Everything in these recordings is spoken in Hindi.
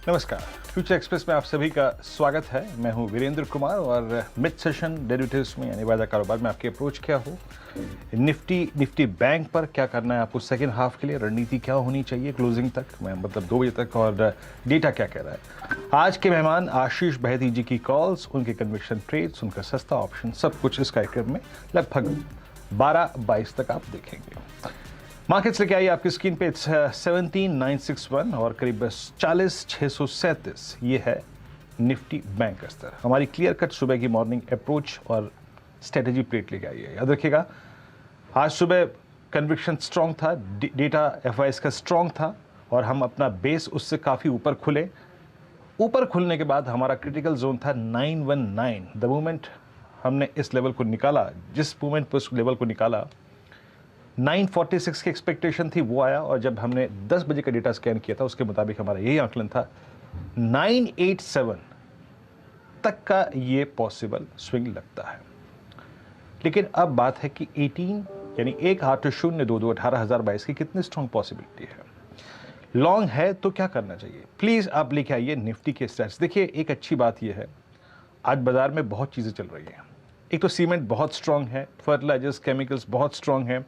नमस्कार, फ्यूचर एक्सप्रेस में आप सभी का स्वागत है। मैं हूं वीरेंद्र कुमार और मिड सेशन डेरिवेटिव्स में यानी वायदा कारोबार में आपकी अप्रोच क्या हो, निफ्टी बैंक पर क्या करना है आपको सेकेंड हाफ के लिए, रणनीति क्या होनी चाहिए क्लोजिंग तक, मैं मतलब 2 बजे तक, और डेटा क्या कह रहा है। आज के मेहमान आशीष बहती जी की कॉल्स, उनके कन्विक्शन ट्रेड्स, उनका सस्ता ऑप्शन, सब कुछ इस कार्यक्रम में लगभग 12-22 तक आप देखेंगे। मार्केट्स लेके आइए आपकी स्क्रीन पे 17,961 और करीब 40,637 ये है निफ्टी बैंक का स्तर। हमारी क्लियर कट सुबह की मॉर्निंग अप्रोच और स्ट्रेटेजी प्लेट लेके आइए। याद रखिएगा, आज सुबह कन्विक्शन स्ट्रांग था, डेटा एफआईएस का स्ट्रांग था और हम अपना बेस उससे काफ़ी ऊपर खुले। ऊपर खुलने के बाद हमारा क्रिटिकल जोन था 919। द मोमेंट हमने इस लेवल को निकाला, जिस मोमेंट पर उस लेवल को निकाला 946 की एक्सपेक्टेशन थी, वो आया। और जब हमने 10 बजे का डेटा स्कैन किया था उसके मुताबिक हमारा यही आंकलन था 987 तक का ये पॉसिबल स्विंग लगता है। लेकिन अब बात है कि 18 यानी 18,022 18,022 की कितनी स्ट्रॉन्ग पॉसिबिलिटी है। लॉन्ग है तो क्या करना चाहिए, प्लीज़ आप लेके आइए निफ्टी के स्टैट्स। देखिए, एक अच्छी बात यह है, आज बाजार में बहुत चीज़ें चल रही हैं। एक तो सीमेंट बहुत स्ट्रांग है, फर्टिलाइजर्स केमिकल्स बहुत स्ट्रांग है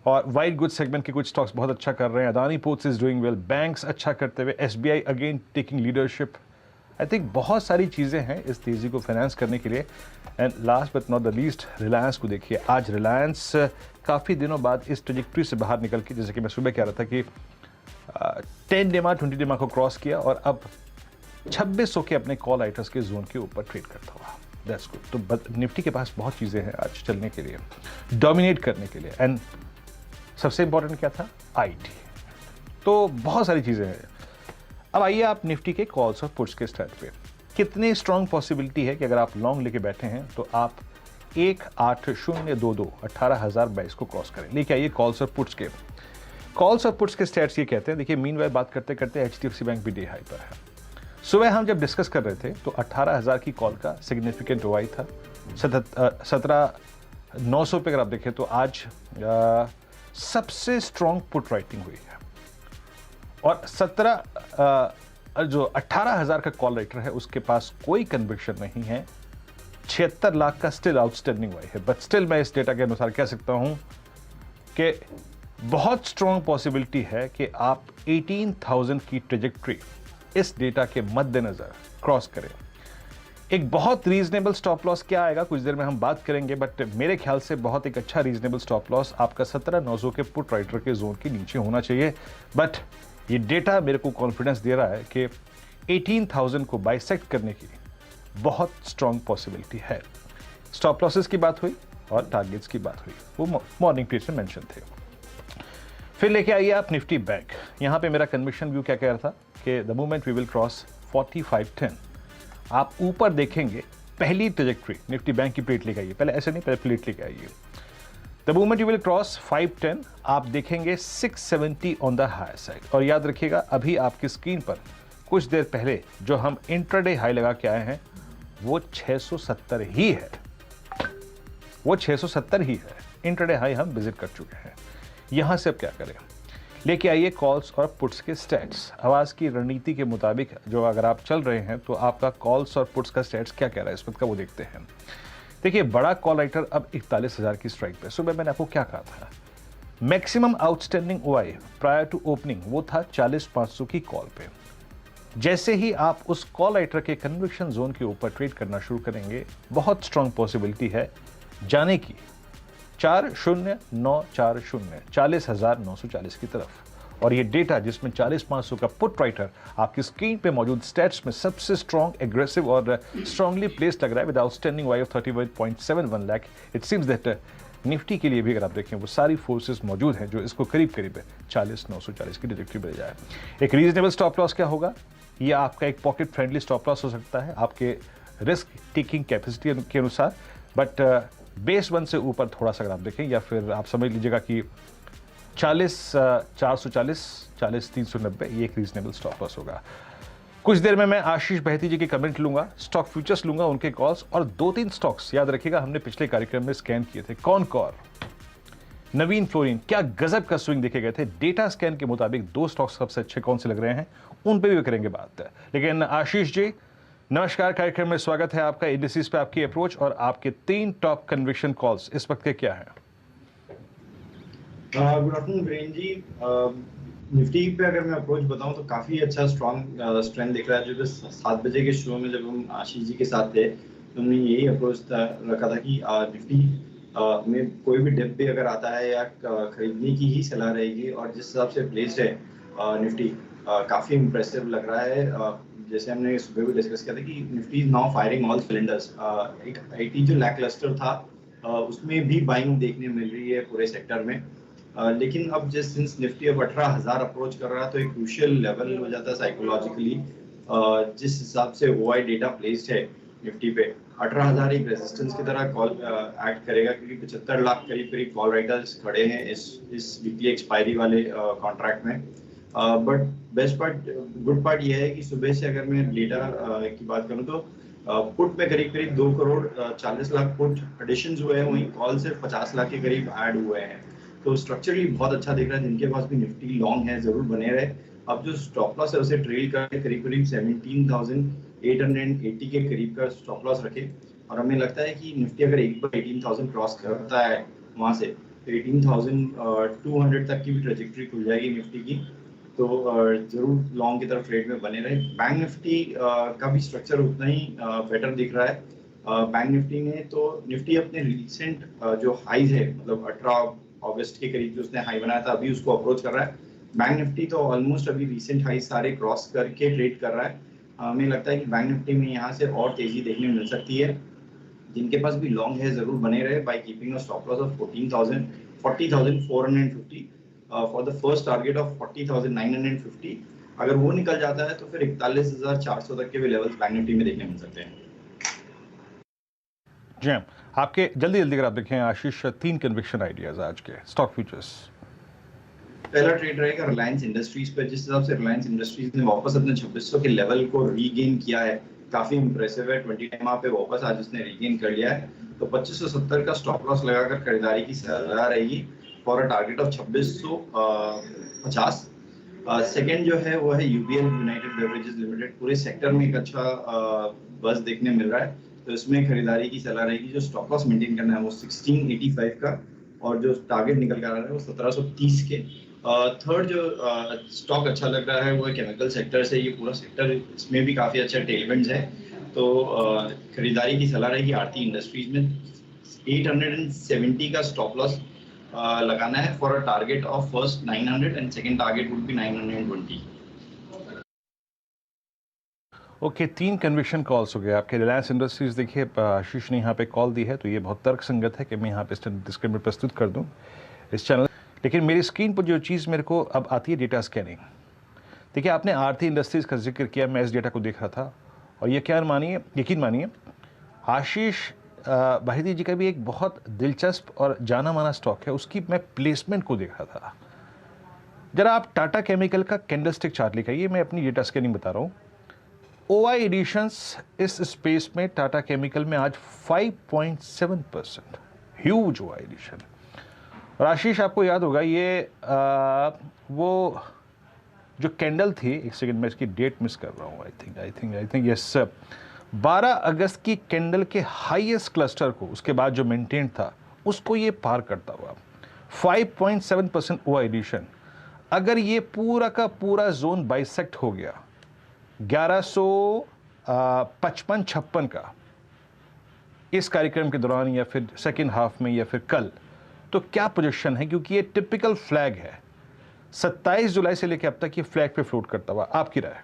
और वाइट गुड सेगमेंट के कुछ स्टॉक्स बहुत अच्छा कर रहे हैं। Adani ports is doing well, banks अच्छा करते हुए, SBI again taking leadership. I think बहुत सारी चीज़ें हैं इस तेज़ी को फाइनेंस करने के लिए। And last but not the least, Reliance को देखिए। आज रिलायंस काफ़ी दिनों बाद इस ट्रेजेक्ट्री से बाहर निकल के, जैसे कि मैं सुबह कह रहा था कि 10 डेमा 20 डेमा को क्रॉस किया और अब 2600 के अपने कॉल राइटर्स के जोन के ऊपर ट्रेड करता हुआ। That's good. तो निफ्टी के पास बहुत चीज़ें हैं आज चलने के लिए, डोमिनेट करने के लिए। एंड सबसे इंपॉर्टेंट क्या था, आईटी। तो बहुत सारी चीज़ें हैं। अब आइए आप निफ्टी के कॉल्स और पुट्स के स्टैट पे कितनी स्ट्रांग पॉसिबिलिटी है कि अगर आप लॉन्ग लेके बैठे हैं तो आप 18,022 18,022 को क्रॉस करें। लेके आइए कॉल्स और पुट्स के। कॉल्स और पुट्स के स्टैट्स ये कहते हैं, देखिए मीनवाइल बात करते करते एचडीएफसी बैंक भी डे हाई पर है। सुबह हम जब डिस्कस कर रहे थे तो 18,000 की कॉल का सिग्निफिकेंट ओवाई था। 17,900 पे अगर आप देखें तो आज सबसे स्ट्रॉन्ग पुट राइटिंग हुई है और 18,000 का कॉल राइटर है उसके पास कोई कन्विक्शन नहीं है। 76 लाख का स्टिल आउटस्टैंडिंग हुई है। बट स्टिल मैं इस डेटा के अनुसार कह सकता हूं कि बहुत स्ट्रॉन्ग पॉसिबिलिटी है कि आप 18,000 की ट्रेजेक्ट्री इस डेटा के मद्देनजर क्रॉस करें। एक बहुत रीजनेबल स्टॉप लॉस क्या आएगा कुछ देर में हम बात करेंगे, बट मेरे ख्याल से बहुत एक अच्छा रीजनेबल स्टॉप लॉस आपका 17,900 के पुट राइटर के जोन के नीचे होना चाहिए। बट ये डेटा मेरे को कॉन्फिडेंस दे रहा है कि 18,000 को बाइसेक्ट करने की बहुत स्ट्रॉन्ग पॉसिबिलिटी है। स्टॉप लॉसेस की बात हुई और टारगेट्स की बात हुई, वो मॉर्निंग पेज में मेंशन थे। फिर लेके आइए आप निफ्टी बैंक। यहां पे मेरा कन्विक्शन व्यू क्या कह रहा था कि the moment we will cross 4510 आप ऊपर देखेंगे। पहली ट्रेजेक्ट्री निफ्टी बैंक की प्लेट लेके आइए, पहले ऐसे नहीं, पहले प्लेट लेके आइए। The moment you will cross 510 आप देखेंगे 670 ऑन द हायर साइड। और याद रखिएगा, अभी आपकी स्क्रीन पर कुछ देर पहले जो हम इंट्राडे हाई लगा के आए हैं वो 670 ही है, वो 670 ही है। इंट्राडे हाई हम विजिट कर चुके हैं। यहां से अब क्या करें, लेके आइए कॉल्स और पुट्स के स्टैट्स। आवाज की रणनीति के मुताबिक जो अगर आप चल रहे हैं तो आपका कॉल्स और पुट्स का स्टैट्स क्या कह रहा है इस वक्त का, वो देखते हैं। देखिए, बड़ा कॉल राइटर अब 41,000 की स्ट्राइक पे। सुबह मैंने आपको क्या कहा था, maximum outstanding OI prior to opening वो था 40,500 की कॉल पे। जैसे ही आप उस कॉल राइटर के कन्विक्शन जोन के ऊपर ट्रेड करना शुरू करेंगे, बहुत स्ट्रांग पॉसिबिलिटी है जाने की 40,940 40,940 की तरफ। और ये डेटा जिसमें 40,500 का पुट राइटर आपकी स्क्रीन पे मौजूद स्टैट्स में सबसे स्ट्रॉन्ग, एग्रेसिव और स्ट्रांगली प्लेस्ड लग रहा है with outstanding Y of 31.71 lakh. It seems that Nifty के लिए भी अगर आप देखें वो सारी फोर्सेस मौजूद हैं जो इसको करीब करीब 40,940 की डिरेक्टरी मिल जाए। एक रीजनेबल स्टॉप लॉस क्या होगा, ये आपका एक पॉकेट फ्रेंडली स्टॉप लॉस हो सकता है आपके रिस्क टेकिंग कैपेसिटी के अनुसार। बट बेस 1 से ऊपर थोड़ा सा अगर आप देखें, या फिर आप समझ लीजिएगा कि 40,440 40,390 ये एक रीजनेबल स्टॉप लॉस होगा। कुछ देर में मैं आशीष बहती जी के कमेंट लूंगा, स्टॉक फ्यूचर्स लूंगा, उनके कॉल्स और 2-3 स्टॉक्स याद रखिएगा हमने पिछले कार्यक्रम में स्कैन किए थे। कॉनकॉर नवीन फ्लोरिन, क्या गजब का स्विंग देखे गए थे। डेटा स्कैन के मुताबिक दो स्टॉक्स सबसे अच्छे कौन से लग रहे हैं उन पे भी करेंगे बात। लेकिन आशीष जी, नमस्कार, कार्यक्रम में स्वागत है आपका। इंडिसेस पे आपकी अप्रोच और आपके 3 टॉप कन्विक्शन कॉल्स इस वक्त के क्या हैं? Good afternoon Virendra ji. Nifty पे अगर मैं अप्रोच बताऊं तो काफी अच्छा स्ट्रॉन्ग स्ट्रेंथ दिख रहा है। जो 7 बजे के शो में जब हम आशीष जी के साथ थे तो हमने यही अप्रोच रखा था कि निफ्टी में कोई भी डिप भी अगर आता है या खरीदने की ही सलाह रहेगी। और जिस हिसाब से प्लेस्ड है निफ्टी काफी इंप्रेसिव लग रहा है। जैसे हमने सुबह भी डिस्कस किया था कि Nifty is now firing all cylinders. एक आईटी जो लैकलस्टर था उसमें भी बाइंग देखने मिल रही है पूरे सेक्टर में। लेकिन अब सिंस निफ्टी अब 18,000 अप्रोच कर रहा है तो एक क्रूशियल लेवल हो जाता है साइकोलॉजिकली। जिस हिसाब से ओआई डेटा प्लेस्ड है निफ्टी पे 18,000 एक रेजिस्टेंस की तरह कॉल एक्ट करेगा, क्योंकि 75 लाख करीब करीब कॉल राइटर्स खड़े हैं इस वीकली एक्सपायरी वाले कॉन्ट्रैक्ट में। But best part, good part यह है कि सुबह से अगर मैं डेटा की बात करूं तो पुट में करीब करीब 2 करोड़ 40 लाख पुट एडिशंस हुए हैं, वहीं कॉल सिर्फ 50 लाख के करीब ऐड हुए हैं। तो स्ट्रक्चरली बहुत अच्छा दिख रहा है। जिनके पास भी निफ्टी लॉन्ग है जरूर बने रहे। अब जो स्टॉप लॉस है उसे ट्रेल करके करीब करीब 17,880 के करीब का स्टॉप लॉस रखे। और हमें लगता है कि निफ्टी अगर एक बार 18,000 क्रॉस करता है वहां से तो 18,200 तक की भी ट्रेजेक्टरी खुल जाएगी निफ्टी की। तो जरूर लॉन्ग की तरफ ट्रेड में बने रहे। बैंक निफ्टी का भी स्ट्रक्चर उतना ही बेटर दिख रहा है। बैंक निफ्टी में तो निफ्टी अपने रिसेंट जो हाईज है, मतलब 18 अगस्त के करीब जो उसने हाई बनाया था, अभी उसको अप्रोच कर रहा है। बैंक निफ्टी तो ऑलमोस्ट अभी रिसेंट हाई सारे क्रॉस करके ट्रेड कर रहा है। हमें लगता है कि बैंक निफ्टी में यहाँ से और तेजी देखने मिल सकती है। जिनके पास भी लॉन्ग है जरूर बने रहे by keeping a stop loss of 40,450 for the first target of 40,950। अगर वो निकल जाता है तो फिर 41,400 तक के भी लेवल्स बैंक निफ्टी में देखने मिल सकते हैं। जी आपके जल्दी अगर आप देखें आशीष, 3 कन्विक्शन आइडियाज आज के स्टॉक फ्यूचर्स। पहला ट्रेड रहेगा रिलायंस इंडस्ट्रीज पे। जिस हिसाब से रिलायंस इंडस्ट्रीज ने वापस अपने 2600 के लेवल को रीगेन किया है, काफी इंप्रेसिव है। 20 टाइम पे वापस आज उसने रीगेन कर लिया है। तो 2570 का स्टॉप लॉस लगाकर खरीदारी की सलाह रहेगी for a target of 2650। Second जो है वो है यूबीएल यूनाइटेड बेवरेजेस लिमिटेड। पूरे सेक्टर में एक अच्छा बज़ देखने मिल रहा है, तो इसमें खरीदारी की सलाह रहेगी। जो स्टॉप लॉस मेंटेन करना है वो 1685 का, और जो टारगेट निकल कर आ रहा है वो 1730 के। थर्ड जो स्टॉक अच्छा लग रहा है वो है केमिकल सेक्टर से। ये पूरा सेक्टर, इसमें भी काफी अच्छा टेलविंड्स है, तो खरीदारी की सलाह रहेगी। आरती इंडस्ट्रीज में 870 का स्टॉप लॉस लगाना है for a target of first 900 and second target would be 920। Okay, 3 conviction calls हो गए आपके। रिलायंस इंडस्ट्रीज देखिए, आशीष ने यहाँ पे कॉल दी है, तो ये बहुत तर्क संगत है कि मैं यहाँ पे डिस्क्लेमर प्रस्तुत कर दूँ इस चैनल। लेकिन मेरी स्क्रीन पर जो चीज़ मेरे को अब आती है, डेटा स्कैनिंग। देखिए, आपने आरती इंडस्ट्रीज़ का जिक्र किया, मैं इस डेटा को देख रहा था, और यकीन मानिए आशीष भाईदी जी का भी एक बहुत दिलचस्प और जाना माना स्टॉक है, उसकी मैं प्लेसमेंट को देख रहा था। जरा आप टाटा केमिकल का कैंडलस्टिक चार्ट लिखाइए, मैं अपनी डेटा स्कैनिंग बता रहा हूँ। ओआई एडिशंस इस स्पेस में टाटा केमिकल में आज 5.7%, ह्यूज ओआई एडिशन। और आशीष, आपको याद होगा ये वो जो कैंडल थी, एक सेकंड में इसकी डेट मिस कर रहा हूँ, आई थिंक यस, 12 अगस्त की कैंडल के हाईएस्ट क्लस्टर को उसके बाद जो मेंटेन था उसको ये पार करता हुआ 5.7% ओआई एडिशन। अगर ये पूरा का पूरा जोन बाइसेक्ट हो गया 1155-56 का इस कार्यक्रम के दौरान, या फिर सेकेंड हाफ में, या फिर कल, तो क्या पोजीशन है? क्योंकि ये टिपिकल फ्लैग है, 27 जुलाई से लेकर अब तक ये फ्लैग पे फ्लोट करता हुआ। आपकी राय?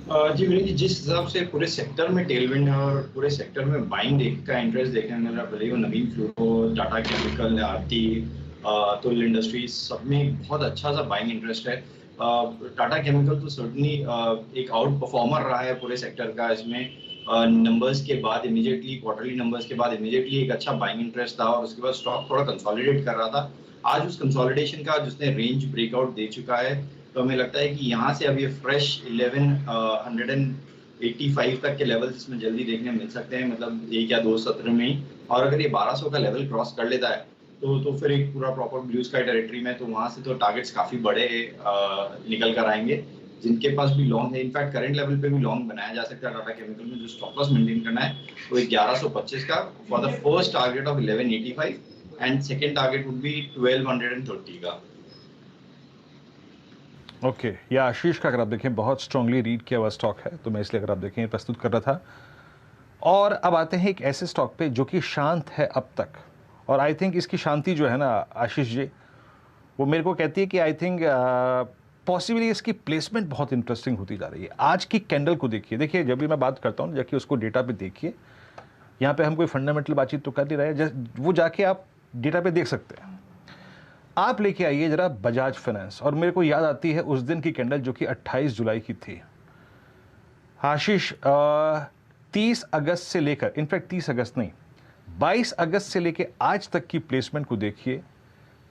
जी विनीत जी, जिस हिसाब से पूरे सेक्टर में टेलविंड है और पूरे सेक्टर में बाइंग का इंटरेस्ट देखने मिल रहा है, भले वो नवीन फ्लोरो, टाटा केमिकल, आरती, तुल इंडस्ट्रीज, सब में बहुत अच्छा सा बाइंग इंटरेस्ट है। टाटा केमिकल तो सर्टनली एक आउट परफॉर्मर रहा है पूरे सेक्टर का। इसमें नंबर्स के बाद इमीडिएटली, क्वार्टरली नंबर्स के बाद इमीडिएटली एक अच्छा बाइंग इंटरेस्ट था, और उसके बाद स्टॉक थोड़ा कंसोलिडेट कर रहा था। आज उस कंसोलिडेशन का जिसने रेंज ब्रेकआउट दे चुका है, तो हमें लगता है कि यहाँ से अब ये फ्रेश 1185 तक के लेवल इसमें जल्दी देखने मिल सकते हैं, मतलब 1 या 2 सत्र में ही। और अगर ये 1200 का लेवल क्रॉस कर लेता है तो फिर एक पूरा प्रॉपर ब्लू स्काई टेरिटरी में, तो वहां से तो टारगेट्स काफी बड़े निकल कर आएंगे जिनके पास भी लॉन्ग है। इनफैक्ट करंट लेवल पे भी लॉन्ग बनाया जा सकता है टाटा केमिकल में। जो स्टॉप लॉस मेंटेन करना है वो 1125 का for the first target of 1185 and second target would be 1230 का। ओके, या आशीष का अगर आप देखें बहुत स्ट्रांगली रीड किया हुआ स्टॉक है, तो मैं इसलिए अगर आप देखें प्रस्तुत कर रहा था। और अब आते हैं एक ऐसे स्टॉक पे जो कि शांत है अब तक, और आई थिंक इसकी शांति जो है ना आशीष जी, वो मेरे को कहती है कि आई थिंक पॉसिबली इसकी प्लेसमेंट बहुत इंटरेस्टिंग होती जा रही है। आज की कैंडल को देखिए जब भी मैं बात करता हूँ जाके उसको डेटा पे देखिए। यहाँ पे हम कोई फंडामेंटल बातचीत तो कर नहीं रहे हैं, वो जाके आप डेटा पे देख सकते हैं। आप लेके आइए जरा बजाज फाइनेंस, और मेरे को याद आती है उस दिन की कैंडल जो कि 28 जुलाई की थी। आशीष 30 अगस्त से लेकर, इनफैक्ट 30 अगस्त नहीं, 22 अगस्त से लेकर आज तक की प्लेसमेंट को देखिए,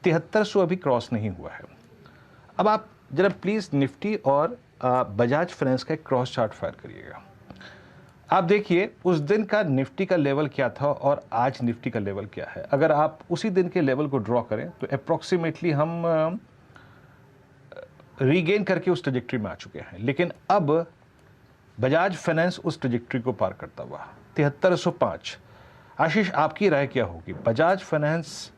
7300 अभी क्रॉस नहीं हुआ है। अब आप जरा प्लीज निफ्टी और बजाज फाइनेंस का एक क्रॉस चार्ट फायर करिएगा। आप देखिए उस दिन का निफ्टी का लेवल क्या था और आज निफ्टी का लेवल क्या है। अगर आप उसी दिन के लेवल को ड्रॉ करें तो अप्रोक्सीमेटली हम रीगेन करके उस ट्रेजेक्ट्री में आ चुके हैं। लेकिन अब बजाज फाइनेंस उस ट्रेजेक्ट्री को पार करता हुआ 7305। आशीष आपकी राय क्या होगी? बजाज फाइनेंस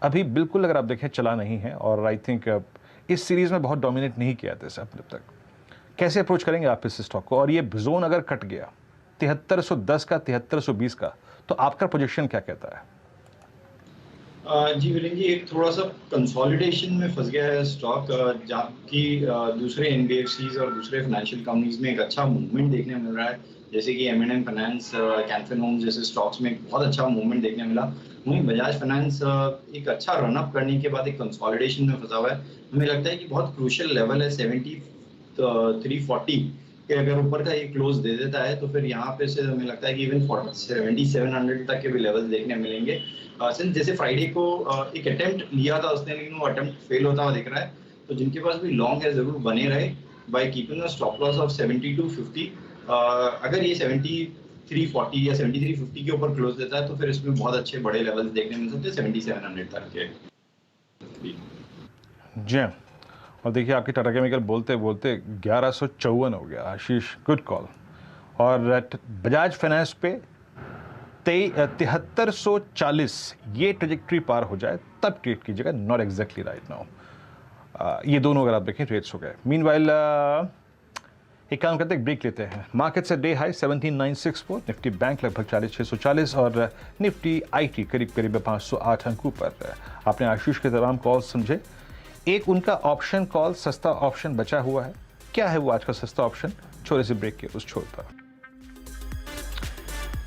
अभी बिल्कुल अगर आप देखें चला नहीं है, और आई थिंक इस सीरीज में बहुत डोमिनेट नहीं किया था अब तक। कैसे अप्रोच करेंगे आप इस स्टॉक को? और ये जोन अगर कट गया 7310 का, 7320 का, तो आपका प्रोजेक्शन क्या कहता है? जी वीरेंद्र जी, एक थोड़ा सा कंसोलिडेशन में फंस गया है स्टॉक, जबकि दूसरे एनबीएफसीज और दूसरे फाइनेंशियल कंपनीज में एक अच्छा मूवमेंट देखने मिल रहा है। जैसे कि एम फाइनेंस, कैनफिन होम्स जैसे स्टॉक्स में बहुत अच्छा मूवमेंट देखने मिला। वहीं बजाज फाइनेंस एक अच्छा रनअप करने के बाद एक कंसोलिडेशन में फंसा हुआ है। हमें लगता है कि बहुत क्रूशियल लेवल है 7340 के, अगर ऊपर का ये क्लोज दे देता है तो फिर यहाँ पे से हमें लगता है कि इवन 7700 तक के भी लेवल्स देखने मिलेंगे। सिंस जैसे फ्राइडे को एक अटेम्प्ट लिया था उसने, लेकिन वो अटेम्प्ट फेल होता हुआ दिख रहा है। तो जिनके पास भी लॉन्ग है जरूर बने रहे by keeping a stop loss of 7250। अगर ये 7340 या 7350 के ऊपर क्लोज देता है तो फिर इसमें बहुत अच्छे बड़े लेवल्स देखने मिल सकते हैं 7700 तक के। जी, और देखिए आपके टाटा केमिकल बोलते बोलते 1154 हो गया। आशीष गुड कॉल। और बजाज फाइनेंस पे 7340 ये ट्रेजेक्ट्री पार हो जाए तब ट्रेड कीजिएगा, नॉट एग्जैक्टली राइट नाउ। ये दोनों अगर आप देखें ट्रेड्स हो गए। मीनवाइल एक काम करते हैं, ब्रेक लेते हैं। मार्केट से डे हाई 17964, निफ्टी बैंक लगभग 40640 और निफ्टी आईटी करीब करीब 508 अंकों पर। आपने आशीष के तमाम कॉल समझे। एक उनका ऑप्शन कॉल, सस्ता ऑप्शन बचा हुआ है। क्या है वो आज का सस्ता ऑप्शन? छोटे से ब्रेक के उस छोर पर।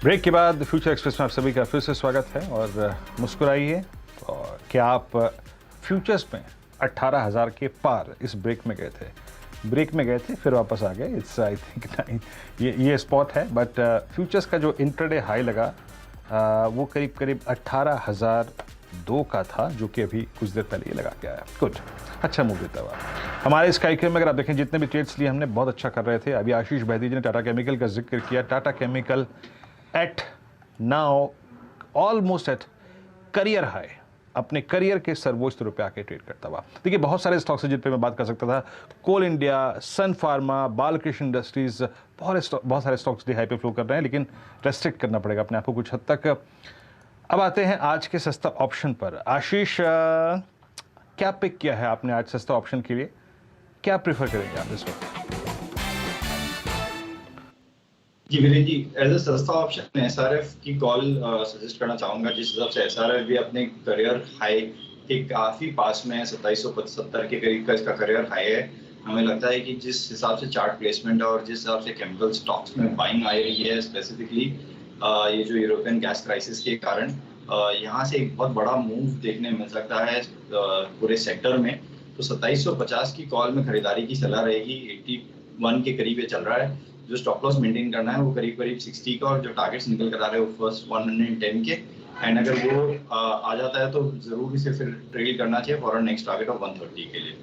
ब्रेक के बाद फ्यूचर एक्सप्रेस में आप सभी का फिर से स्वागत है। और मुस्कुराइए, और क्या आप फ्यूचर्स में 18,000 के पार इस ब्रेक में गए थे? ब्रेक में गए थे फिर वापस आ गए। इट्स आई थिंक ये स्पॉट है। बट फ्यूचर्स का जो इंट्राडे हाई लगा वो करीब करीब 18,002 का था, जो कि अभी कुछ देर पहले ये लगा के आया। गुड, अच्छा मूव देता हुआ। हमारे इस कार्यक्रम में अगर आप देखें जितने भी ट्रेड्स लिए हमने बहुत अच्छा कर रहे थे। अभी आशीष बहती जी ने टाटा केमिकल का जिक्र किया। Tata chemical at now almost at career high, अपने करियर के सर्वोच्च स्तरों पे आके ट्रेड करता हुआ। देखिए बहुत सारे स्टॉक्स हैं जिन पे मैं बात कर सकता था। कोल इंडिया, सन फार्मा, बालकृष्ण इंडस्ट्रीज, बहुत सारे स्टॉक्स डे हाई पे फ्लो कर रहे हैं, लेकिन रेस्ट्रिक्ट करना पड़ेगा अपने आप को कुछ हद तक। अब आते हैं आज के सस्ता ऑप्शन पर। आशीष क्या पिक किया है आपने आज सस्ता ऑप्शन के लिए? क्या प्रेफर करेंगे आप इस वक्त? जी वीरेंद्र जी, एज ए सस्ता ऑप्शन एसआरएफ की कॉल सजेस्ट करना चाहूंगा। जिस हिसाब से एसआरएफ भी अपने करियर हाई के काफी पास में है, 2775 के करीब का इसका करियर हाई है। हमें लगता है कि जिस हिसाब से चार्ट प्लेसमेंट और जिस हिसाब से केमिकल स्टॉक्स में बाइंग आ रही है, स्पेसिफिकली ये जो यूरोपियन गैस क्राइसिस के कारण यहाँ से एक बहुत बड़ा मूव देखने मिल सकता है पूरे सेक्टर में। तो 2750 की कॉल में खरीदारी की सलाह रहेगी। 81 के करीब ये चल रहा है। जो स्टॉप लॉस मेंटेन करना है वो करीब करीब 60 का, और जो टारगेट्स निकल कर आ रहे हैं वो फर्स्ट 110 के। एंड अगर वो आ जाता है तो जरूर इसे फिर ट्रेड करना चाहिए फॉर नेक्स्ट टारगेट ऑफ 130 के लिए।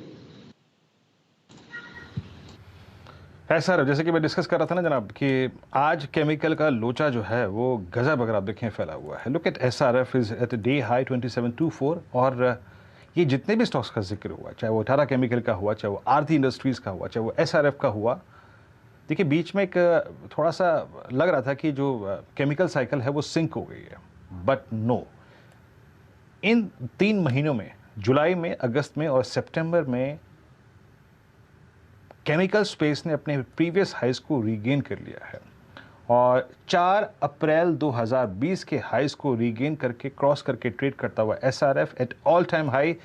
ऐसा जैसे कि मैं डिस्कस कर रहा था ना जनाब कि आज केमिकल का लोचा जो है वो गजब अगर आप देखें फैला हुआ है। Look at SRF is at day high 2724 और ये जितने भी स्टॉक्स का जिक्र हुआ, चाहे वो टाटा केमिकल का हुआ, चाहे वो आरती इंडस्ट्रीज़ का हुआ, चाहे वो SRF का हुआ, देखिए बीच में एक थोड़ा सा लग रहा था कि जो केमिकल साइकिल है वो सिंक हो गई है, बट नो, इन 3 महीनों में, जुलाई में, अगस्त में और सितंबर में केमिकल स्पेस ने अपने प्रीवियस हाइज को रीगेन कर लिया है और 4 अप्रैल 2020 के हाइज को रीगेन करके क्रॉस करके ट्रेड करता हुआ SRF at all time high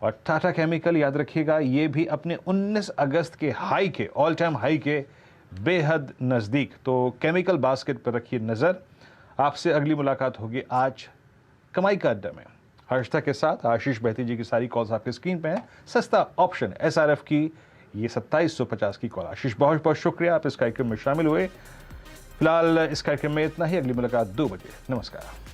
और टाटा केमिकल याद रखिएगा ये भी अपने 19 अगस्त के हाई के ऑल टाइम हाई के बेहद नज़दीक। तो केमिकल बास्केट पर रखिए नज़र। आपसे अगली मुलाकात होगी आज कमाई का अड्डा में हर्षता के साथ। आशीष बहती जी की सारी कॉल्स आपकी स्क्रीन पे हैं। सस्ता ऑप्शन SRF की ये 2750 की कॉल। आशीष बहुत बहुत शुक्रिया, आप इस कार्यक्रम में शामिल हुए। फिलहाल इस कार्यक्रम में इतना ही। अगली मुलाकात 2 बजे। नमस्कार।